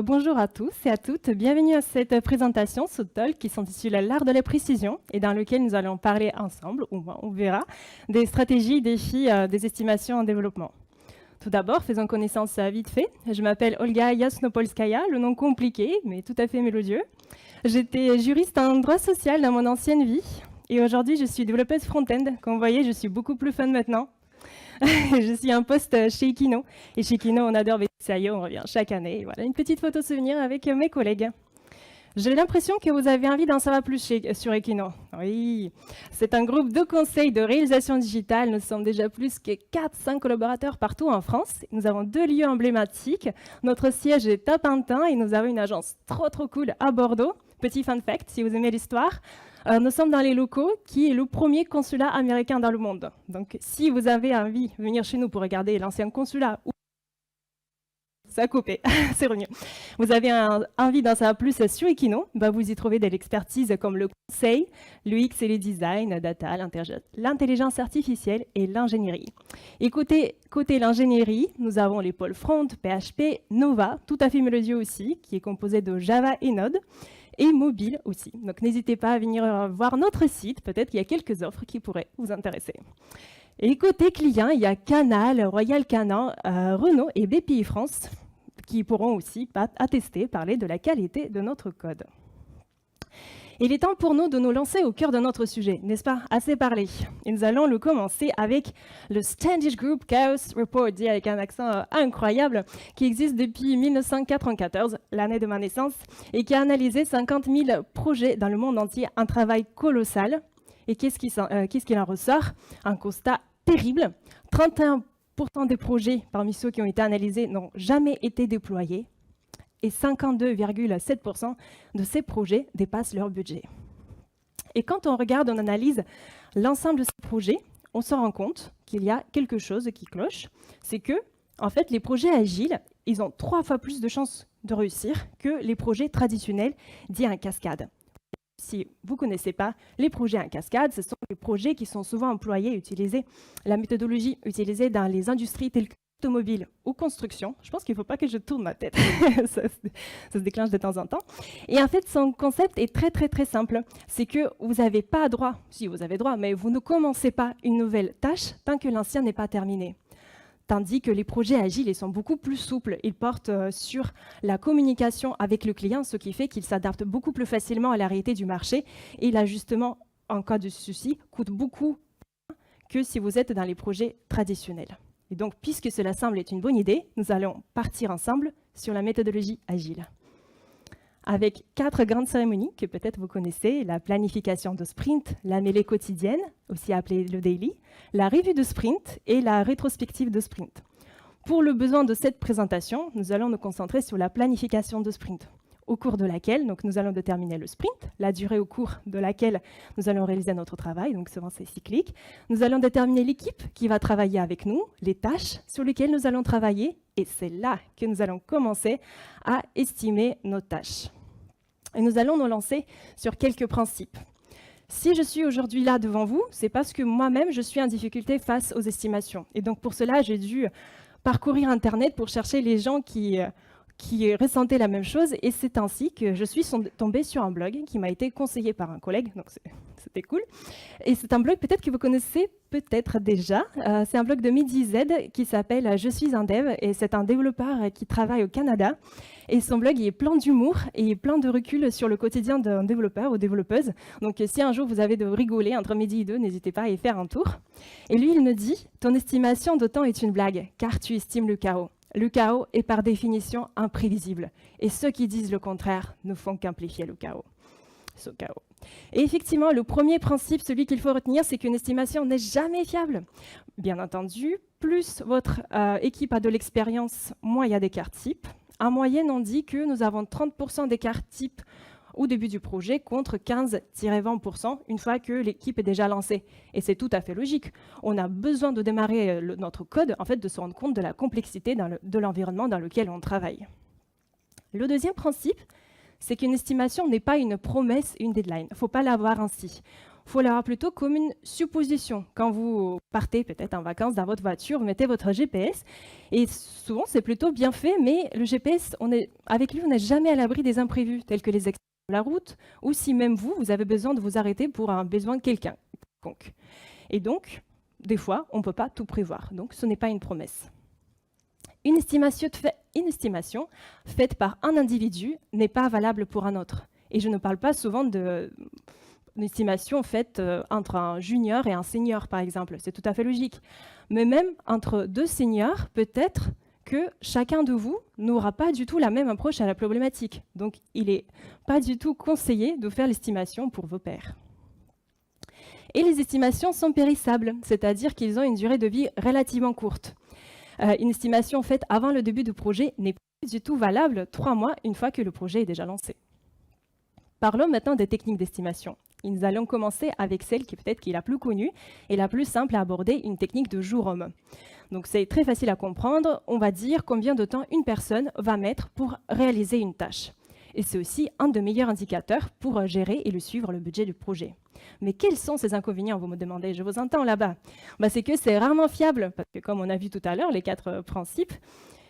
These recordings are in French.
Bonjour à tous et à toutes, bienvenue à cette présentation sous Talk qui s'intitule l'art de la précision et dans lequel nous allons parler ensemble, ou moins on verra, des stratégies, défis, des estimations en développement. Tout d'abord, faisons connaissance vite fait. Je m'appelle Olga Yasnopolskaya, le nom compliqué mais tout à fait mélodieux. J'étais juriste en droit social dans mon ancienne vie et aujourd'hui je suis développeuse front-end. Comme vous voyez, je suis beaucoup plus fun maintenant. Je suis en poste chez Equino. Et chez Equino, on adore BCIO, on revient chaque année. Et voilà, une petite photo souvenir avec mes collègues. J'ai l'impression que vous avez envie d'en savoir plus sur Equino. Oui, c'est un groupe de conseil de réalisation digitale. Nous sommes déjà plus que 400 collaborateurs partout en France. Nous avons 2 lieux emblématiques. Notre siège est à Pantin et nous avons une agence trop cool à Bordeaux. Petit fun fact, si vous aimez l'histoire. Nous sommes dans les locaux qui est le premier consulat américain dans le monde. Donc, si vous avez envie de venir chez nous pour regarder l'ancien consulat, ça a coupé, c'est revenu. Vous avez envie d'en savoir plus sur Equino, vous y trouvez de l'expertise comme le conseil, l'UX et les designs, data, l'intelligence artificielle et l'ingénierie. Et côté l'ingénierie, nous avons les pôles front, PHP, Nova, tout à fait mélodieux aussi, qui est composé de Java et Node, et mobile aussi. Donc n'hésitez pas à venir voir notre site, peut-être qu'il y a quelques offres qui pourraient vous intéresser. Et côté client, il y a Canal, Royal Canin, Renault et BPI France qui pourront aussi attester, parler de la qualité de notre code. Il est temps pour nous de nous lancer au cœur de notre sujet, n'est-ce pas? Assez parlé. Et nous allons le commencer avec le Standish Group Chaos Report, dit avec un accent incroyable, qui existe depuis 1994, l'année de ma naissance, et qui a analysé 50 000 projets dans le monde entier, un travail colossal. Et qu'est-ce qu'il en ressort? Un constat terrible. 31% des projets parmi ceux qui ont été analysés n'ont jamais été déployés. Et 52,7% de ces projets dépassent leur budget. Et quand on regarde, on analyse l'ensemble de ces projets, on se rend compte qu'il y a quelque chose qui cloche. C'est que, en fait, les projets agiles, ils ont 3 fois plus de chances de réussir que les projets traditionnels dits en cascade. Si vous ne connaissez pas les projets en cascade, ce sont les projets qui sont souvent employés, utilisés, la méthodologie utilisée dans les industries telles que automobile ou construction. Je pense qu'il ne faut pas que je tourne ma tête. ça se déclenche de temps en temps. Et en fait, son concept est très simple. C'est que vous n'avez pas droit, si vous avez droit, mais vous ne commencez pas une nouvelle tâche tant que l'ancien n'est pas terminé. Tandis que les projets agiles, ils sont beaucoup plus souples. Ils portent sur la communication avec le client, ce qui fait qu'ils s'adaptent beaucoup plus facilement à la réalité du marché. Et l'ajustement, en cas de souci, coûte beaucoup moins que si vous êtes dans les projets traditionnels. Et donc, puisque cela semble être une bonne idée, nous allons partir ensemble sur la méthodologie agile. Avec 4 grandes cérémonies que peut-être vous connaissez, la planification de sprint, la mêlée quotidienne, aussi appelée le daily, la revue de sprint et la rétrospective de sprint. Pour le besoin de cette présentation, nous allons nous concentrer sur la planification de sprint, au cours de laquelle nous allons déterminer le sprint, la durée au cours de laquelle nous allons réaliser notre travail, donc souvent c'est cyclique. Nous allons déterminer l'équipe qui va travailler avec nous, les tâches sur lesquelles nous allons travailler, et c'est là que nous allons commencer à estimer nos tâches. Et nous allons nous lancer sur quelques principes. Si je suis aujourd'hui là devant vous, c'est parce que moi-même, je suis en difficulté face aux estimations. Et donc pour cela, j'ai dû parcourir Internet pour chercher les gens qui ressentaient la même chose. Et c'est ainsi que je suis tombée sur un blog qui m'a été conseillé par un collègue, donc c'était cool. Et c'est un blog peut-être que vous connaissez peut-être déjà. C'est un blog de MidiZ qui s'appelle « Je suis un dev » et c'est un développeur qui travaille au Canada. Et son blog il est plein d'humour et plein de recul sur le quotidien d'un développeur ou développeuse. Donc si un jour vous avez de rigoler entre midi et 2, n'hésitez pas à y faire un tour. Et lui, il me dit « Ton estimation de temps est une blague, car tu estimes le chaos. Le chaos est par définition imprévisible. Et ceux qui disent le contraire ne font qu'amplifier le chaos. » Ce chaos. Et effectivement, le premier principe, celui qu'il faut retenir, c'est qu'une estimation n'est jamais fiable. Bien entendu, plus votre équipe a de l'expérience, moins il y a d'écart type. En moyenne, on dit que nous avons 30% d'écart type au début du projet contre 15-20% une fois que l'équipe est déjà lancée. Et c'est tout à fait logique. On a besoin de démarrer notre code, en fait, de se rendre compte de la complexité de l'environnement dans lequel on travaille. Le deuxième principe, c'est qu'une estimation n'est pas une promesse, une deadline. Il ne faut pas l'avoir ainsi. Il faut l'avoir plutôt comme une supposition. Quand vous partez peut-être en vacances dans votre voiture, vous mettez votre GPS, et souvent c'est plutôt bien fait, mais le GPS, avec lui, on n'est jamais à l'abri des imprévus, tels que les accidents de la route, ou si même vous avez besoin de vous arrêter pour un besoin de quelqu'un. Et donc, des fois, on ne peut pas tout prévoir. Donc, ce n'est pas une promesse. Une estimation faite par un individu n'est pas valable pour un autre. Et je ne parle pas souvent d'une estimation faite entre un junior et un senior, par exemple. C'est tout à fait logique. Mais même entre deux seniors, peut-être que chacun de vous n'aura pas du tout la même approche à la problématique. Donc, il n'est pas du tout conseillé de faire l'estimation pour vos pairs. Et les estimations sont périssables, c'est-à-dire qu'ils ont une durée de vie relativement courte. Une estimation faite avant le début du projet n'est pas du tout valable 3 mois une fois que le projet est déjà lancé. Parlons maintenant des techniques d'estimation. Et nous allons commencer avec celle qui peut-être qui est la plus connue et la plus simple à aborder, une technique de jour homme. Donc c'est très facile à comprendre, on va dire combien de temps une personne va mettre pour réaliser une tâche. Et c'est aussi un des meilleurs indicateurs pour gérer et suivre le budget du projet. Mais quels sont ces inconvénients, vous me demandez? Je vous entends là-bas. C'est que c'est rarement fiable, parce que comme on a vu tout à l'heure, les 4 principes,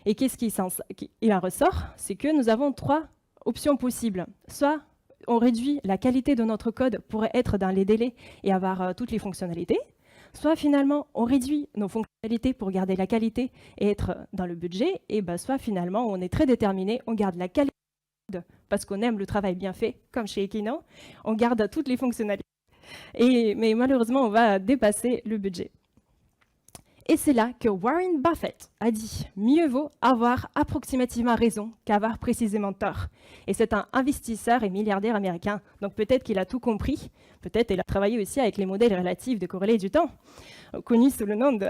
et qu'est-ce qui en ressort? C'est que nous avons 3 options possibles. Soit on réduit la qualité de notre code pour être dans les délais et avoir toutes les fonctionnalités, soit finalement on réduit nos fonctionnalités pour garder la qualité et être dans le budget, et soit finalement on est très déterminé, on garde la qualité parce qu'on aime le travail bien fait, comme chez Equino, on garde toutes les fonctionnalités. Mais malheureusement, on va dépasser le budget. Et c'est là que Warren Buffett a dit « Mieux vaut avoir approximativement raison qu'avoir précisément tort ». Et c'est un investisseur et milliardaire américain, donc peut-être qu'il a tout compris, peut-être qu'il a travaillé aussi avec les modèles relatifs de corrélés du temps, connus sous le nom de